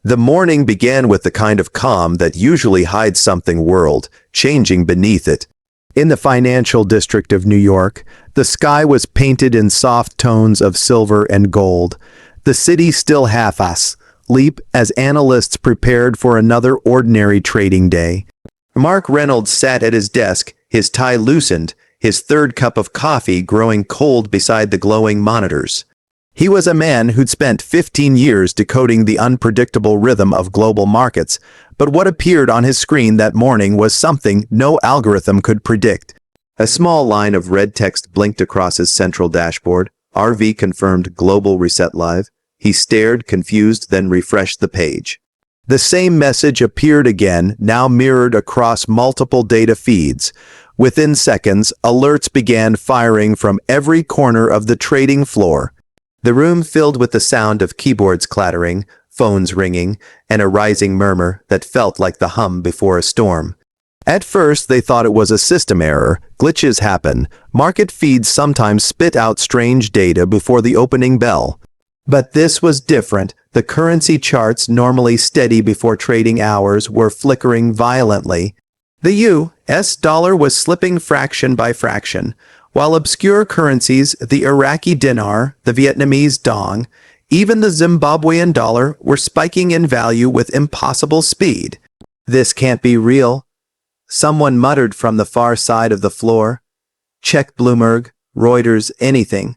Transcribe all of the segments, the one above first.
The morning began with the kind of calm that usually hides something world-changing beneath it. In the financial district of New York, the sky was painted in soft tones of silver and gold. The city still half-asleep as analysts prepared for another ordinary trading day. Mark Reynolds sat at his desk, his tie loosened, his third cup of coffee growing cold beside the glowing monitors. He was a man who'd spent 15 years decoding the unpredictable rhythm of global markets, but what appeared on his screen that morning was something no algorithm could predict. A small line of red text blinked across his central dashboard. RV confirmed Global Reset Live. He stared, confused, then refreshed the page. The same message appeared again, now mirrored across multiple data feeds. Within seconds, alerts began firing from every corner of the trading floor. The room filled with the sound of keyboards clattering, phones ringing, and a rising murmur that felt like the hum before a storm. At first, they thought it was a system error. Glitches happen. Market feeds sometimes spit out strange data before the opening bell. But this was different. The currency charts, normally steady before trading hours, were flickering violently. The US dollar was slipping fraction by fraction, while obscure currencies, the Iraqi dinar, the Vietnamese dong, even the Zimbabwean dollar, were spiking in value with impossible speed. "This can't be real," someone muttered from the far side of the floor. "Check Bloomberg, Reuters, anything."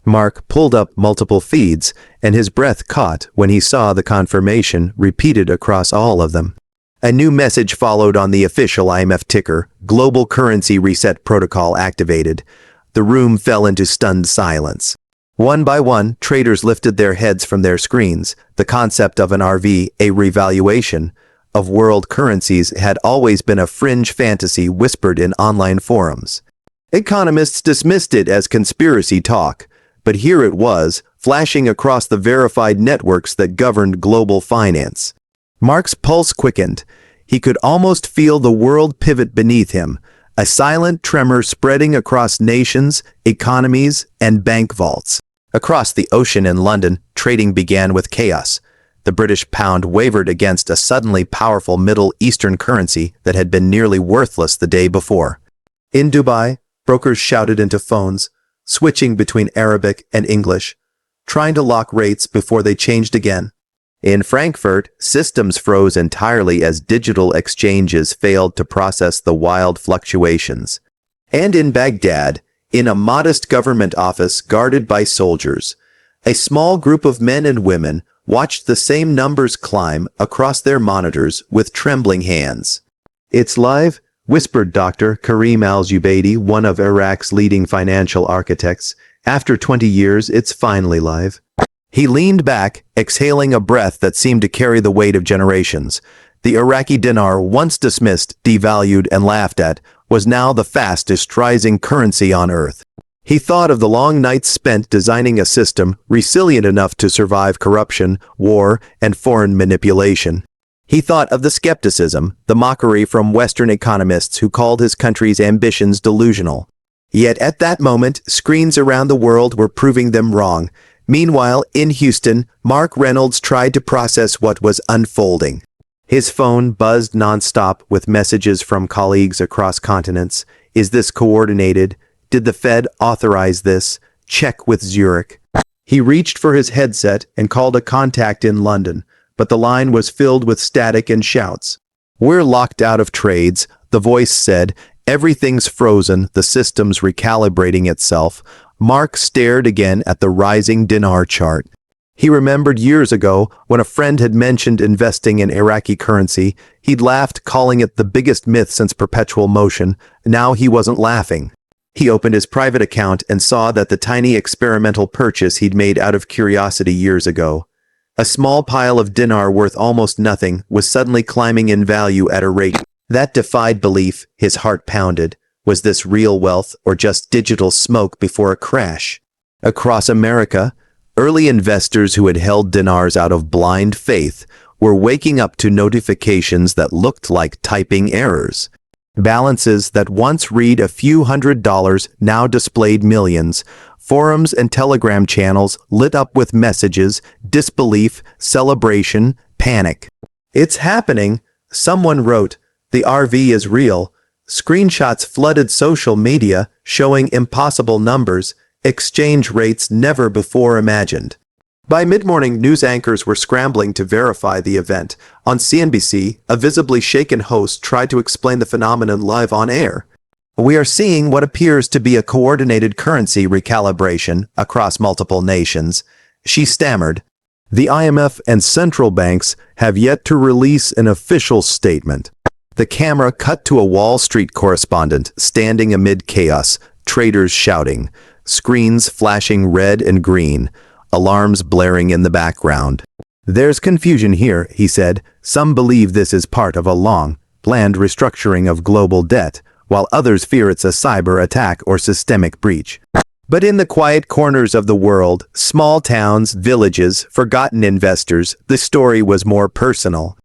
Mark pulled up multiple feeds, and his breath caught when he saw the confirmation repeated across all of them. A new message followed on the official IMF ticker, Global Currency Reset Protocol activated. The room fell into stunned silence. One by one, traders lifted their heads from their screens. The concept of an RV, a revaluation, of world currencies had always been a fringe fantasy whispered in online forums. Economists dismissed it as conspiracy talk, but here it was, flashing across the verified networks that governed global finance. Mark's pulse quickened. He could almost feel the world pivot beneath him, a silent tremor spreading across nations, economies, and bank vaults. Across the ocean in London, trading began with chaos. The British pound wavered against a suddenly powerful Middle Eastern currency that had been nearly worthless the day before. In Dubai, brokers shouted into phones, switching between Arabic and English, trying to lock rates before they changed again. In Frankfurt, systems froze entirely as digital exchanges failed to process the wild fluctuations. And in Baghdad, in a modest government office guarded by soldiers, a small group of men and women watched the same numbers climb across their monitors with trembling hands. "It's live," whispered Dr. Karim al-Zubaydi, one of Iraq's leading financial architects. "After 20 years, it's finally live." He leaned back, exhaling a breath that seemed to carry the weight of generations. The Iraqi dinar, once dismissed, devalued, and laughed at, was now the fastest rising currency on earth. He thought of the long nights spent designing a system resilient enough to survive corruption, war, and foreign manipulation. He thought of the skepticism, the mockery from Western economists who called his country's ambitions delusional. Yet at that moment, screens around the world were proving them wrong. Meanwhile, in Houston, Mark Reynolds tried to process what was unfolding. His phone buzzed nonstop with messages from colleagues across continents. Is this coordinated? Did the Fed authorize this? Check with Zurich. He reached for his headset and called a contact in London, but the line was filled with static and shouts. "We're locked out of trades," the voice said. "Everything's frozen, the system's recalibrating itself." Mark stared again at the rising dinar chart. He remembered years ago when a friend had mentioned investing in Iraqi currency. He'd laughed, calling it the biggest myth since perpetual motion. Now he wasn't laughing. He opened his private account and saw that the tiny experimental purchase he'd made out of curiosity years ago, a small pile of dinar worth almost nothing, was suddenly climbing in value at a rate that defied belief. His heart pounded. Was this real wealth or just digital smoke before a crash? Across America, early investors who had held dinars out of blind faith were waking up to notifications that looked like typing errors. Balances that once read a few $100s now displayed millions. Forums and Telegram channels lit up with messages, disbelief, celebration, panic. "It's happening," someone wrote. "The RV is real." Screenshots flooded social media, showing impossible numbers, exchange rates never before imagined. By mid-morning, news anchors were scrambling to verify the event. On CNBC, a visibly shaken host tried to explain the phenomenon live on air. "We are seeing what appears to be a coordinated currency recalibration across multiple nations," she stammered. The IMF and central banks have yet to release an official statement. The camera cut to a Wall Street correspondent standing amid chaos, traders shouting, screens flashing red and green, alarms blaring in the background. "There's confusion here," he said. "Some believe this is part of a long, planned restructuring of global debt, while others fear it's a cyber attack or systemic breach." But in the quiet corners of the world, small towns, villages, forgotten investors, the story was more personal.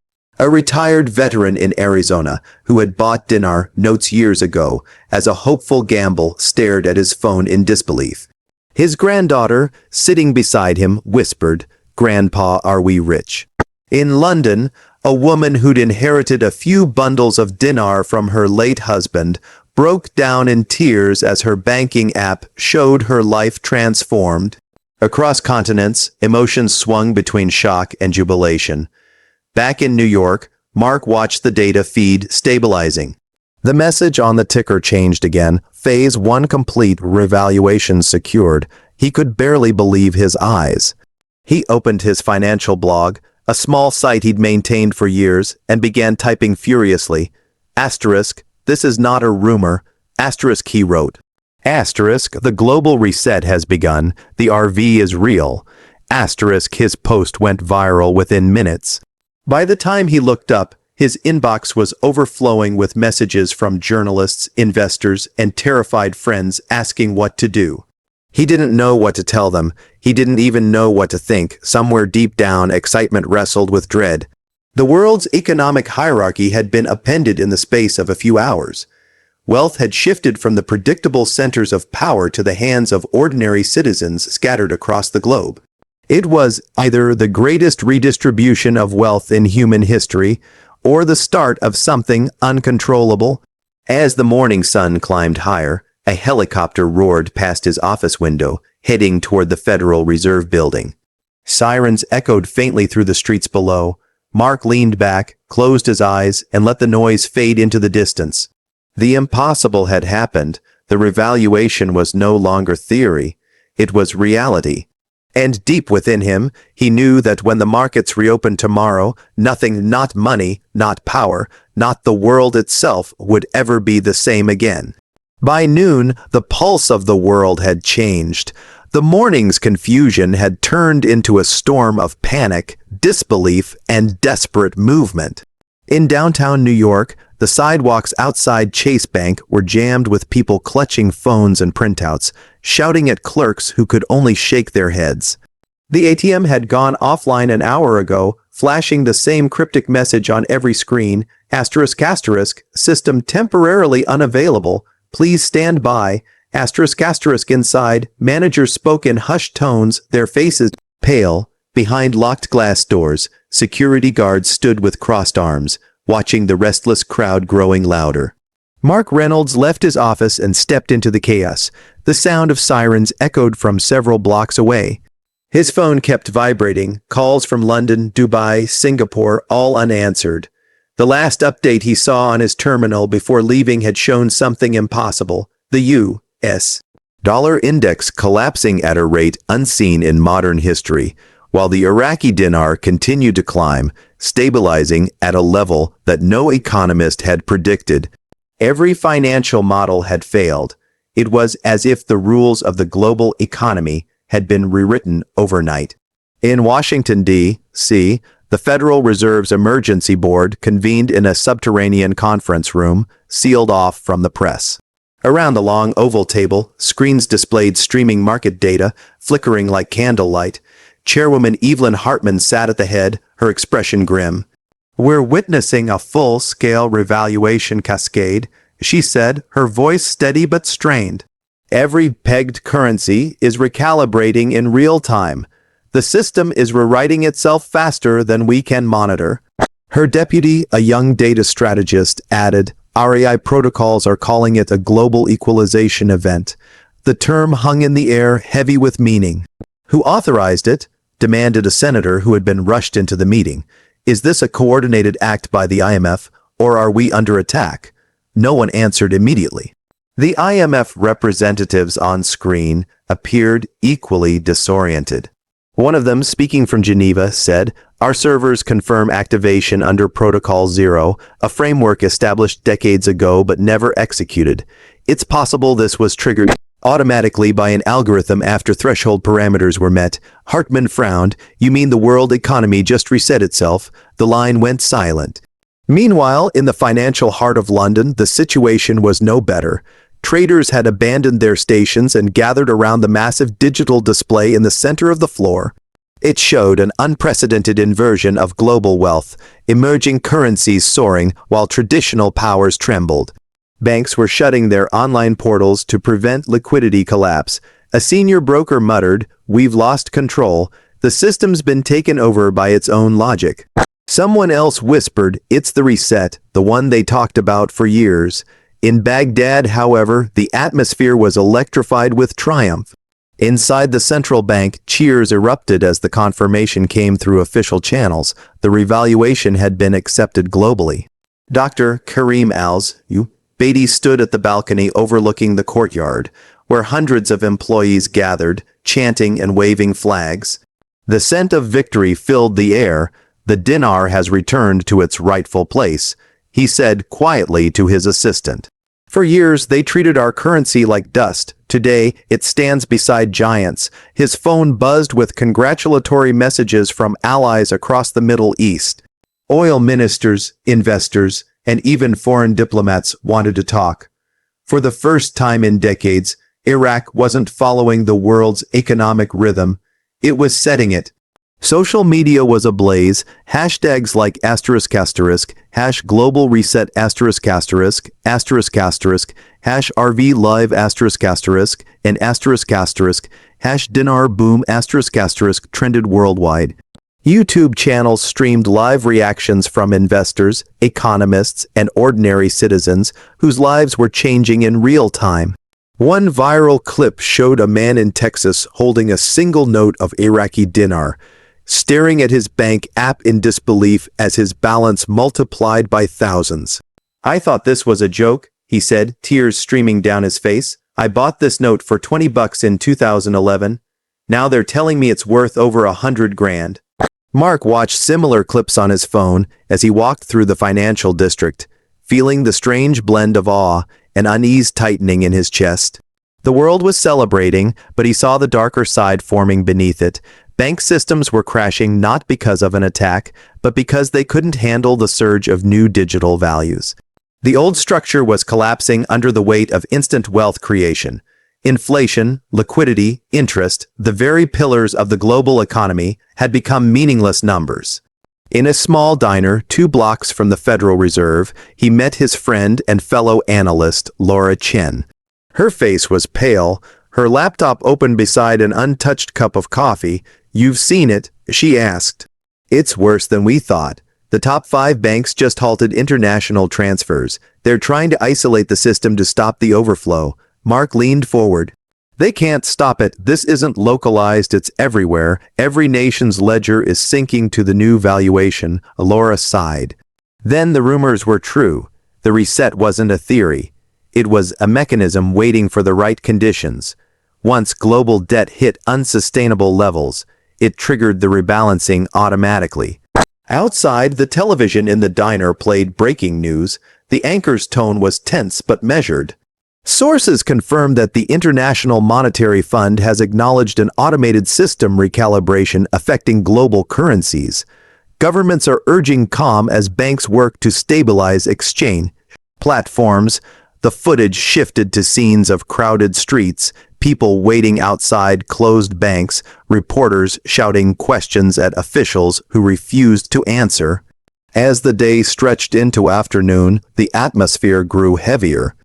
A retired veteran in Arizona who had bought dinar notes years ago as a hopeful gamble stared at his phone in disbelief. His granddaughter, sitting beside him, whispered, "Grandpa, are we rich?" In London, a woman who'd inherited a few bundles of dinar from her late husband broke down in tears as her banking app showed her life transformed. Across continents, emotions swung between shock and jubilation. Back in New York, Mark watched the data feed stabilizing. The message on the ticker changed again. Phase 1 complete, revaluation secured. He could barely believe his eyes. He opened his financial blog, a small site he'd maintained for years, and began typing furiously. Asterisk, "This is not a rumor." Asterisk, he wrote. Asterisk, "The global reset has begun. The RV is real." Asterisk, his post went viral within minutes. By the time he looked up, his inbox was overflowing with messages from journalists, investors, and terrified friends asking what to do. He didn't know what to tell them. He didn't even know what to think. Somewhere deep down, excitement wrestled with dread. The world's economic hierarchy had been upended in the space of a few hours. Wealth had shifted from the predictable centers of power to the hands of ordinary citizens scattered across the globe. It was either the greatest redistribution of wealth in human history, or the start of something uncontrollable. As the morning sun climbed higher, a helicopter roared past his office window, heading toward the Federal Reserve Building. Sirens echoed faintly through the streets below. Mark leaned back, closed his eyes, and let the noise fade into the distance. The impossible had happened. The revaluation was no longer theory. It was reality. And deep within him, he knew that when the markets reopened tomorrow, nothing, not money, not power, not the world itself, would ever be the same again. By noon, the pulse of the world had changed. The morning's confusion had turned into a storm of panic, disbelief, and desperate movement. In downtown New York, the sidewalks outside Chase Bank were jammed with people clutching phones and printouts, shouting at clerks who could only shake their heads. The ATM had gone offline an hour ago, flashing the same cryptic message on every screen, asterisk asterisk, system temporarily unavailable, please stand by, asterisk asterisk inside. Managers spoke in hushed tones, their faces pale. Behind locked glass doors, security guards stood with crossed arms, watching the restless crowd growing louder. Mark Reynolds left his office and stepped into the chaos. The sound of sirens echoed from several blocks away. His phone kept vibrating, calls from London, Dubai, Singapore, all unanswered. The last update he saw on his terminal before leaving had shown something impossible. The U.S. dollar index collapsing at a rate unseen in modern history, while the Iraqi dinar continued to climb, stabilizing at a level that no economist had predicted. Every financial model had failed. It was as if the rules of the global economy had been rewritten overnight. In Washington, D.C., the Federal Reserve's Emergency Board convened in a subterranean conference room, sealed off from the press. Around the long oval table, screens displayed streaming market data, flickering like candlelight. Chairwoman Evelyn Hartman sat at the head, her expression grim. "We're witnessing a full-scale revaluation cascade," she said, her voice steady but strained. "Every pegged currency is recalibrating in real time. The system is rewriting itself faster than we can monitor. Her deputy, a young data strategist, added, "Our AI protocols are calling it a global equalization event." The term hung in the air, heavy with meaning. "Who authorized it?" demanded a senator who had been rushed into the meeting. "Is this a coordinated act by the IMF, or are we under attack?" No one answered immediately. The IMF representatives on screen appeared equally disoriented. One of them, speaking from Geneva, said, "Our servers confirm activation under Protocol 0, a framework established decades ago but never executed. It's possible this was triggered automatically by an algorithm after threshold parameters were met." Hartman frowned. "You mean the world economy just reset itself?" The line went silent. Meanwhile, in the financial heart of London, the situation was no better. Traders had abandoned their stations and gathered around the massive digital display in the center of the floor. It showed an unprecedented inversion of global wealth, emerging currencies soaring while traditional powers trembled. Banks were shutting their online portals to prevent liquidity collapse. A senior broker muttered, "We've lost control. The system's been taken over by its own logic." Someone else whispered, "It's the reset, the one they talked about for years." In Baghdad, however, the atmosphere was electrified with triumph. Inside the central bank, cheers erupted as the confirmation came through official channels. The revaluation had been accepted globally. Dr. Karim Beatty stood at the balcony overlooking the courtyard, where hundreds of employees gathered, chanting and waving flags. The scent of victory filled the air. "The dinar has returned to its rightful place," he said quietly to his assistant. "For years, they treated our currency like dust. Today, it stands beside giants." His phone buzzed with congratulatory messages from allies across the Middle East. Oil ministers, investors, and even foreign diplomats wanted to talk. For the first time in decades, Iraq wasn't following the world's economic rhythm. It was setting it. Social media was ablaze. Hashtags like ***, hash global reset ***, hash RV live ***, and hash dinar boom *** trended worldwide. YouTube channels streamed live reactions from investors, economists, and ordinary citizens whose lives were changing in real time. One viral clip showed a man in Texas holding a single note of Iraqi dinar, staring at his bank app in disbelief as his balance multiplied by thousands. "I thought this was a joke," he said, tears streaming down his face. "I bought this note for $20 in 2011. Now they're telling me it's worth over $100,000. Mark watched similar clips on his phone as he walked through the financial district, feeling the strange blend of awe and unease tightening in his chest. The world was celebrating, but he saw the darker side forming beneath it. Bank systems were crashing not because of an attack, but because they couldn't handle the surge of new digital values. The old structure was collapsing under the weight of instant wealth creation. Inflation, liquidity, interest, the very pillars of the global economy, had become meaningless numbers. In a small diner 2 blocks from the Federal Reserve, he met his friend and fellow analyst, Laura Chen. Her face was pale, her laptop open beside an untouched cup of coffee. "You've seen it?" she asked. "It's worse than we thought. The top 5 banks just halted international transfers. They're trying to isolate the system to stop the overflow." Mark leaned forward. "They can't stop it. This isn't localized, it's everywhere. Every nation's ledger is sinking to the new valuation." Laura sighed. Then the rumors were true. The reset wasn't a theory. It was a mechanism waiting for the right conditions. Once global debt hit unsustainable levels, it triggered the rebalancing automatically. Outside, the television in the diner played breaking news. The anchor's tone was tense but measured. Sources confirmed that the International Monetary Fund has acknowledged an automated system recalibration affecting global currencies. Governments are urging calm as banks work to stabilize exchange platforms. The footage shifted to scenes of crowded streets, people waiting outside closed banks, reporters shouting questions at officials who refused to answer. As the day stretched into afternoon, the atmosphere grew heavier.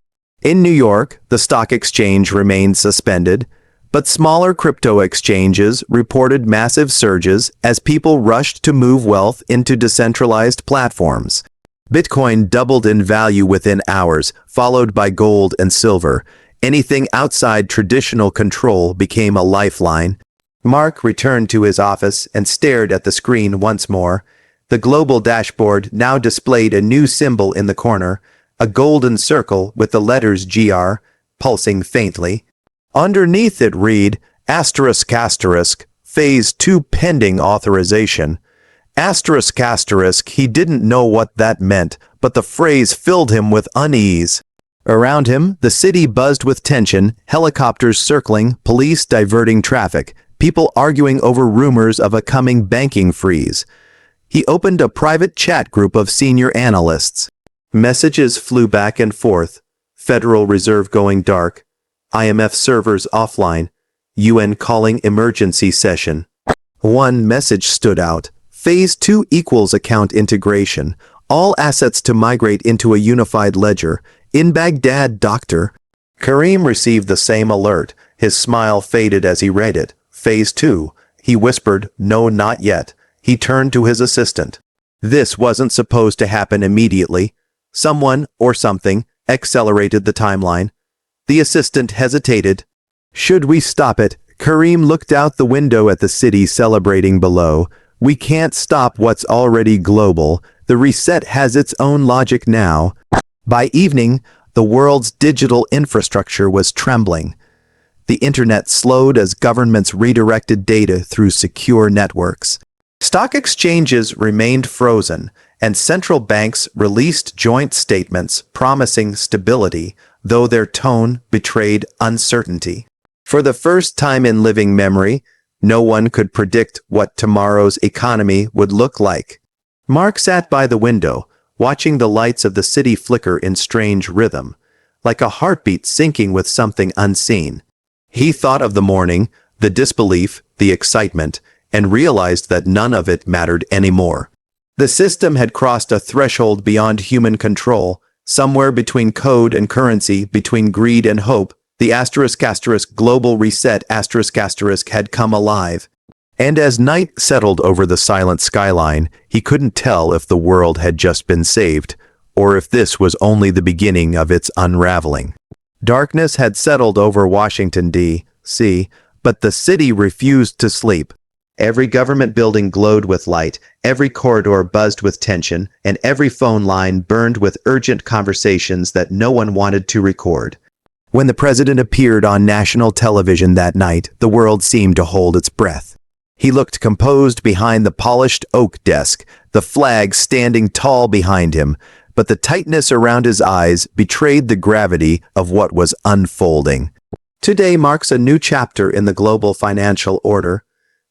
In New York, the stock exchange remained suspended. But smaller crypto exchanges reported massive surges as people rushed to move wealth into decentralized platforms. Bitcoin doubled in value within hours, followed by gold and silver. Anything outside traditional control became a lifeline. Mark returned to his office and stared at the screen once more. The global dashboard now displayed a new symbol in the corner, a golden circle with the letters GR, pulsing faintly. Underneath it read, ***, Phase 2 pending authorization. ***, he didn't know what that meant, but the phrase filled him with unease. Around him, the city buzzed with tension, helicopters circling, police diverting traffic, people arguing over rumors of a coming banking freeze. He opened a private chat group of senior analysts. Messages flew back and forth. Federal Reserve going dark. IMF servers offline. UN calling emergency session. One message stood out. Phase 2 equals account integration. All assets to migrate into a unified ledger. In Baghdad, Dr. Karim received the same alert. His smile faded as he read it. Phase 2. He whispered, no, not yet. He turned to his assistant. This wasn't supposed to happen immediately. Someone, or something, accelerated the timeline. The assistant hesitated. Should we stop it? Karim looked out the window at the city celebrating below. We can't stop what's already global. The reset has its own logic now. By evening, the world's digital infrastructure was trembling. The internet slowed as governments redirected data through secure networks. Stock exchanges remained frozen, and central banks released joint statements promising stability, though their tone betrayed uncertainty. For the first time in living memory, no one could predict what tomorrow's economy would look like. Mark sat by the window, watching the lights of the city flicker in strange rhythm, like a heartbeat syncing with something unseen. He thought of the morning, the disbelief, the excitement, and realized that none of it mattered anymore. The system had crossed a threshold beyond human control, somewhere between code and currency, between greed and hope. The *** global reset *** had come alive. And as night settled over the silent skyline, he couldn't tell if the world had just been saved, or if this was only the beginning of its unraveling. Darkness had settled over Washington, D.C., but the city refused to sleep. Every government building glowed with light, every corridor buzzed with tension, and every phone line burned with urgent conversations that no one wanted to record. When the president appeared on national television that night, the world seemed to hold its breath. He looked composed behind the polished oak desk, the flag standing tall behind him, but the tightness around his eyes betrayed the gravity of what was unfolding. Today marks a new chapter in the global financial order.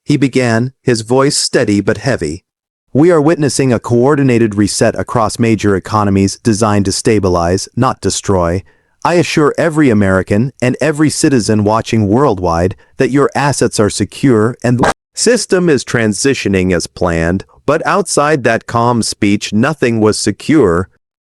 He began, his voice steady but heavy. We are witnessing a coordinated reset across major economies designed to stabilize, not destroy. I assure every American and every citizen watching worldwide that your assets are secure and the system is transitioning as planned, but outside that calm speech, nothing was secure.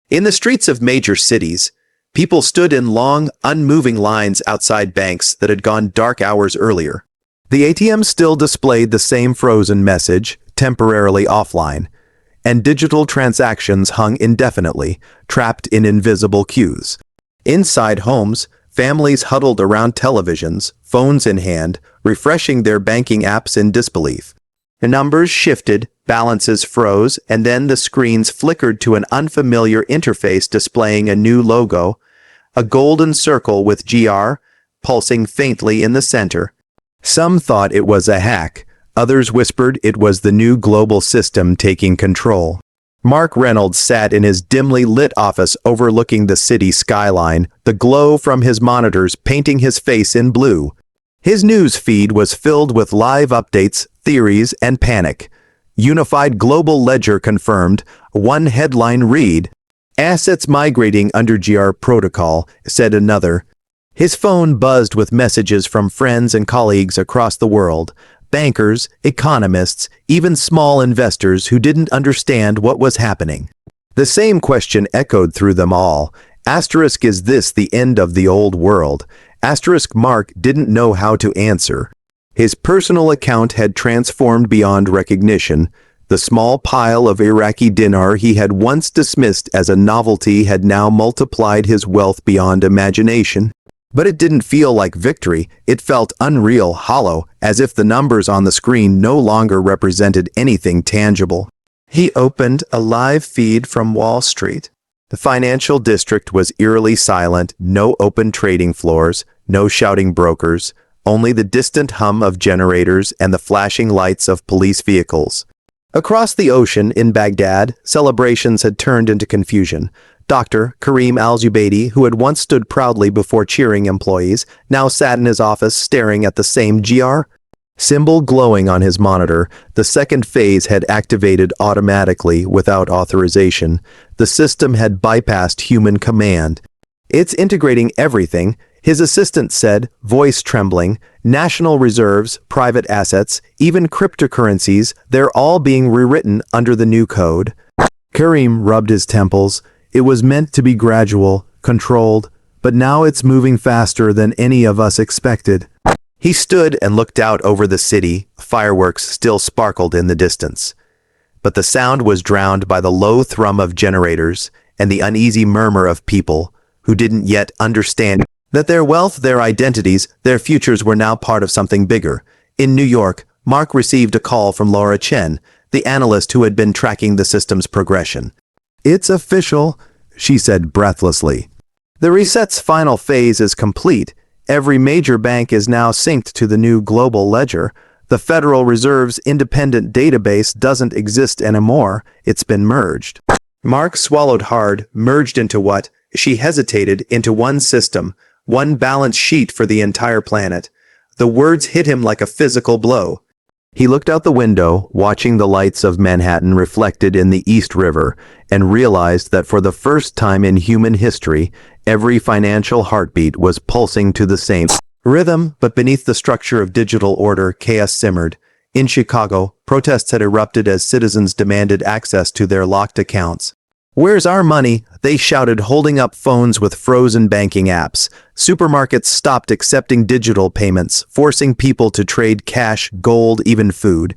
In the streets of major cities, people stood in long, unmoving lines outside banks that had gone dark hours earlier. The ATM still displayed the same frozen message, temporarily offline, and digital transactions hung indefinitely, trapped in invisible queues. Inside homes, families huddled around televisions, phones in hand, refreshing their banking apps in disbelief. The numbers shifted, balances froze, and then the screens flickered to an unfamiliar interface displaying a new logo, a golden circle with GR, pulsing faintly in the center. Some thought it was a hack, others whispered it was the new global system taking control. Mark Reynolds sat in his dimly lit office overlooking the city skyline, the glow from his monitors painting his face in blue. His news feed was filled with live updates, theories, and panic. Unified Global Ledger confirmed. One headline read, "Assets migrating under GR protocol," said another. His phone buzzed with messages from friends and colleagues across the world, bankers, economists, even small investors who didn't understand what was happening. The same question echoed through them all. Is this the end of the old world? Mark didn't know how to answer. His personal account had transformed beyond recognition. The small pile of Iraqi dinar he had once dismissed as a novelty had now multiplied his wealth beyond imagination. But it didn't feel like victory. It felt unreal, hollow, as if the numbers on the screen no longer represented anything tangible. He opened a live feed from Wall Street. The financial district was eerily silent, no open trading floors, no shouting brokers, only the distant hum of generators and the flashing lights of police vehicles. Across the ocean in Baghdad, celebrations had turned into confusion. Dr. Karim al-Zubaydi, who had once stood proudly before cheering employees, now sat in his office staring at the same GR symbol glowing on his monitor. The second phase had activated automatically without authorization. The system had bypassed human command. It's integrating everything, his assistant said, voice trembling. National reserves, private assets, even cryptocurrencies, they're all being rewritten under the new code. Karim rubbed his temples. It was meant to be gradual, controlled, but now it's moving faster than any of us expected. He stood and looked out over the city. Fireworks still sparkled in the distance. But the sound was drowned by the low thrum of generators and the uneasy murmur of people who didn't yet understand that their wealth, their identities, their futures were now part of something bigger. In New York, Mark received a call from Laura Chen, the analyst who had been tracking the system's progression. "It's official," she said breathlessly. "The reset's final phase is complete. Every major bank is now synced to the new global ledger. The Federal Reserve's independent database doesn't exist anymore. It's been merged." Mark swallowed hard. Merged into what? She hesitated. Into one system, one balance sheet for the entire planet. The words hit him like a physical blow. He looked out the window, watching the lights of Manhattan reflected in the East River, and realized that for the first time in human history, every financial heartbeat was pulsing to the same rhythm, but beneath the structure of digital order, chaos simmered. In Chicago, protests had erupted as citizens demanded access to their locked accounts. "Where's our money?" they shouted, holding up phones with frozen banking apps. Supermarkets stopped accepting digital payments, forcing people to trade cash, gold, even food.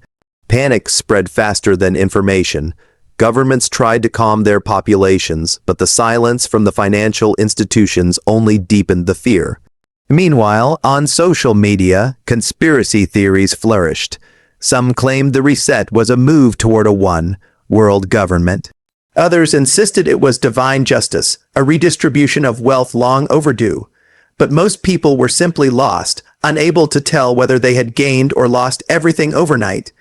Panic spread faster than information. Governments tried to calm their populations, but the silence from the financial institutions only deepened the fear. Meanwhile, on social media, conspiracy theories flourished. Some claimed the reset was a move toward a one-world government. Others insisted it was divine justice, a redistribution of wealth long overdue. But most people were simply lost, unable to tell whether they had gained or lost everything overnight.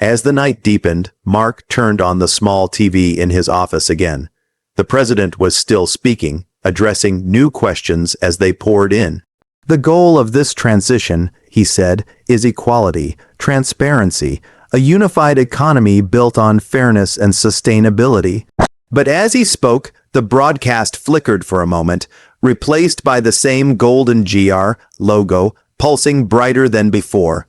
As the night deepened, Mark turned on the small TV in his office again. The president was still speaking, addressing new questions as they poured in. "The goal of this transition," he said, "is equality, transparency, a unified economy built on fairness and sustainability." But as he spoke, the broadcast flickered for a moment, replaced by the same golden GR logo, pulsing brighter than before.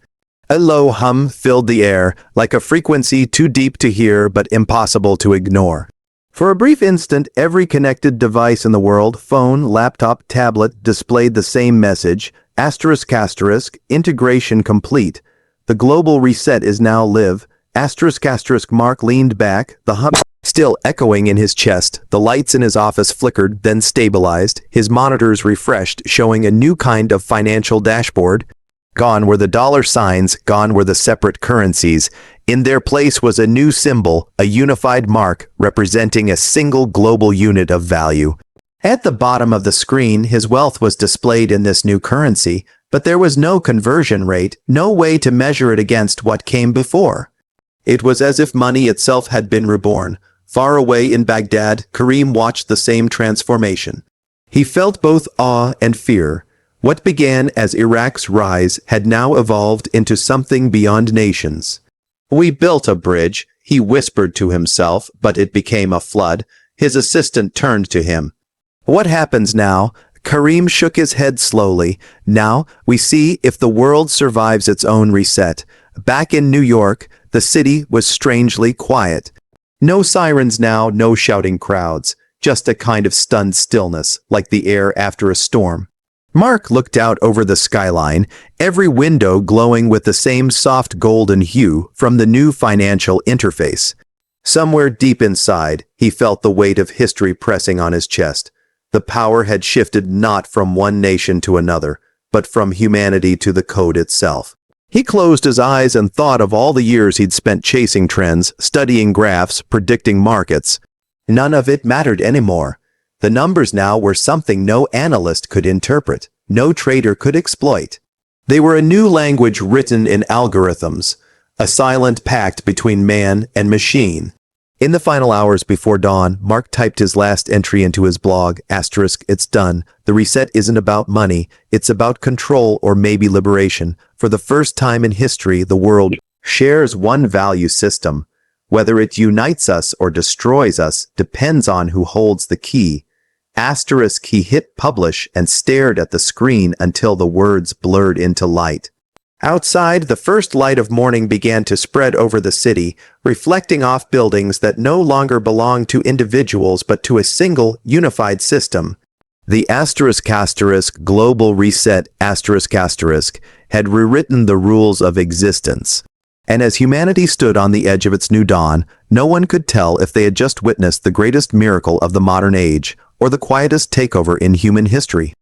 A low hum filled the air, like a frequency too deep to hear but impossible to ignore. For a brief instant, every connected device in the world, phone, laptop, tablet, displayed the same message, ***, integration complete. The global reset is now live, ***. Mark leaned back, the hum still echoing in his chest. The lights in his office flickered, then stabilized. His monitors refreshed, showing a new kind of financial dashboard. Gone were the dollar signs, gone were the separate currencies. In their place was a new symbol, a unified mark representing a single global unit of value. At the bottom of the screen, his wealth was displayed in this new currency, but there was no conversion rate, no way to measure it against what came before. It was as if money itself had been reborn. Far away in Baghdad, Karim watched the same transformation. He felt both awe and fear. What began as Iraq's rise had now evolved into something beyond nations. "We built a bridge," he whispered to himself, but it became a flood. His assistant turned to him. "What happens now?" Karim shook his head slowly. "Now, we see if the world survives its own reset." Back in New York, the city was strangely quiet. No sirens now, no shouting crowds, just a kind of stunned stillness, like the air after a storm. Mark looked out over the skyline, every window glowing with the same soft golden hue from the new financial interface. Somewhere deep inside, he felt the weight of history pressing on his chest. The power had shifted not from one nation to another, but from humanity to the code itself. He closed his eyes and thought of all the years he'd spent chasing trends, studying graphs, predicting markets. None of it mattered anymore. The numbers now were something no analyst could interpret, no trader could exploit. They were a new language written in algorithms, a silent pact between man and machine. In the final hours before dawn, Mark typed his last entry into his blog, "It's done. The reset isn't about money, it's about control or maybe liberation. For the first time in history, the world shares one value system. Whether it unites us or destroys us depends on who holds the key." He hit publish and stared at the screen until the words blurred into light. Outside, the first light of morning began to spread over the city, reflecting off buildings that no longer belonged to individuals but to a single, unified system. The *** global reset *** had rewritten the rules of existence. And as humanity stood on the edge of its new dawn, no one could tell if they had just witnessed the greatest miracle of the modern age or the quietest takeover in human history.